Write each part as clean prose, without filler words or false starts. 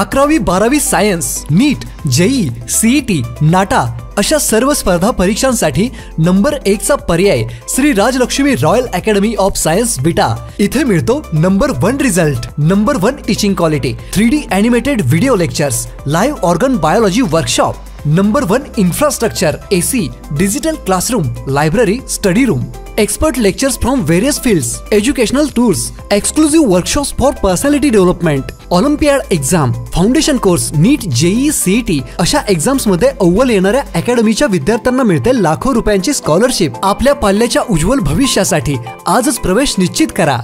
11वी 12वी science, NEET, JEE, CET, NATA अशा सर्व स्पर्धा परीक्षांसाठी नंबर 1 चा पर्याय Shri Rajlakshmi royal academy of science Vita. इथे मिळतो number 1 result, number 1 teaching quality, 3D animated video lectures, live organ biology workshop, number 1 infrastructure, AC, digital classroom, library, study room, expert lectures from various fields, educational tours, exclusive workshops for personality development, Olympiad exam, foundation course, NEET, JEE, CET अशा exams मध्ये अव्वल येणाऱ्या अकॅडमीच्या विद्यार्थ्यांना मिळते लाखो रुपयांची scholarship. आपल्या पाल्याच्या उज्ज्वल भविष्यासाठी आजच प्रवेश निश्चित करा।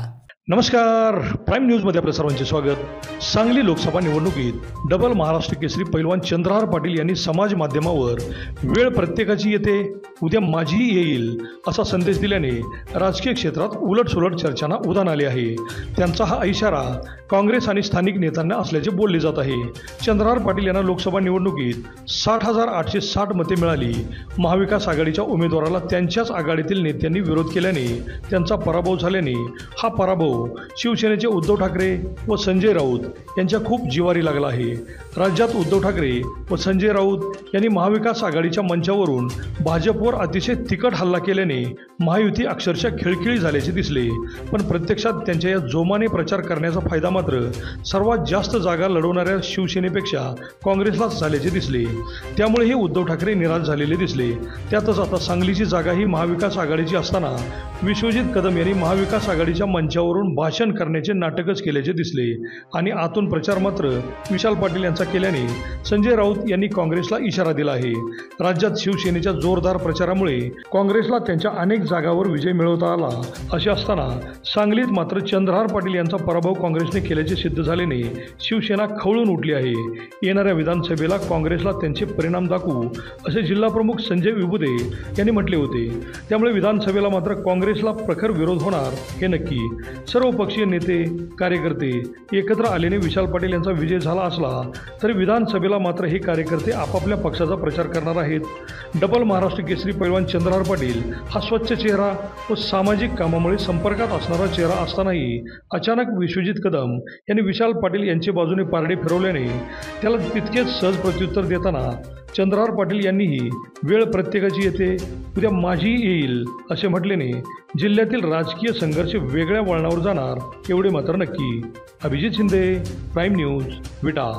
नमस्कार, प्राईम न्यूज मध्ये आपल्या सर्वांचे स्वागत। सांगली लोकसभा निवडणुकीत डबल महाराष्ट्र केसरी पैलवान चंद्रहार पाटील यांनी समाज माध्यमावर वेळ प्रत्येकाची येते, उद्या माझीही येईल असा संदेश दिल्याने राजकीय क्षेत्रात उलटसुलट चर्चांना उधाण आले आहे। त्यांचा हा इशारा काँग्रेस आणि स्थानिक नेत्यांना असल्याचे बोलले जात आहे। चंद्रहार पाटील यांना लोकसभा निवडणुकीत 60,860 मते मिळाली। महाविकास आघाडीच्या उमेदवाराला त्यांच्याच आघाडीतील नेत्यांनी विरोध केल्याने त्यांचा पराभव झाल्याने हा पराभव शिवसेनेचे उद्धव ठाकरे व संजय राऊत यांच्या खूप जिवारी लागला आहे। राज्यात उद्धव ठाकरे व संजय राऊत यांनी महाविकास आघाडीच्या मंचावरून भाजपवर अतिशय तिखट हल्ला केल्याने महायुती अक्षरशः खिळखिळी झाल्याचे दिसले। पण प्रत्यक्षात त्यांच्या या जोमाने प्रचार करण्याचा फायदा मात्र सर्वात जास्त जागा लढवणाऱ्या शिवसेनेपेक्षा काँग्रेसलाच झाल्याचे दिसले। त्यामुळे हे उद्धव ठाकरे निराश झालेले दिसले। त्यातच आता सांगलीची जागा ही महाविकास आघाडीची असताना विश्वजित कदम यांनी महाविकास आघाडीच्या मंचावरून भाषण करण्याचे नाटकच केल्याचे दिसले आणि आतून प्रचार मात्र विशाल पाटील यांचा केल्याने संजय राऊत यांनी काँग्रेसला इशारा दिला आहे। राज्यात शिवसेनेच्या जोरदार प्रचारामुळे काँग्रेसला त्यांच्या अनेक जागावर विजय मिळवता आला। असे असताना सांगलीत मात्र चंद्रहार पाटील यांचा पराभव काँग्रेसने केल्याचे सिद्ध झाल्याने शिवसेना खवळून उठली आहे। येणाऱ्या विधानसभेला काँग्रेसला त्यांचे परिणाम दाखवू असे जिल्हाप्रमुख संजय विभुदे यांनी म्हटले होते। त्यामुळे विधानसभेला मात्र काँग्रेसला प्रखर विरोध होणार हे नक्की। सर्व पक्षीय नेते कार्यकर्ते एकत्र आल्याने विशाल पाटील यांचा विजय झाला असला तरी विधानसभेला मात्र हे कार्यकर्ते आपापल्या पक्षाचा प्रचार करणार आहेत। डबल महाराष्ट्र केसरी पैलवान चंद्रहार पाटील हा स्वच्छ चेहरा व सामाजिक कामामुळे संपर्कात असणारा चेहरा असतानाही अचानक विश्वजित कदम यांनी विशाल पाटील यांच्या बाजूने पारडे फिरवल्याने त्याला तितकेच सहज प्रत्युत्तर देताना चंद्रहार पाटील यांनीही वेळ प्रत्येकाची येते, उद्या माझी येईल असे म्हटल्याने जिल्ह्यातील राजकीय संघर्ष वेगळ्या वळणावर जाणार एवढे मात्र नक्की। अभिजित शिंदे, प्राईम न्यूज, विटा।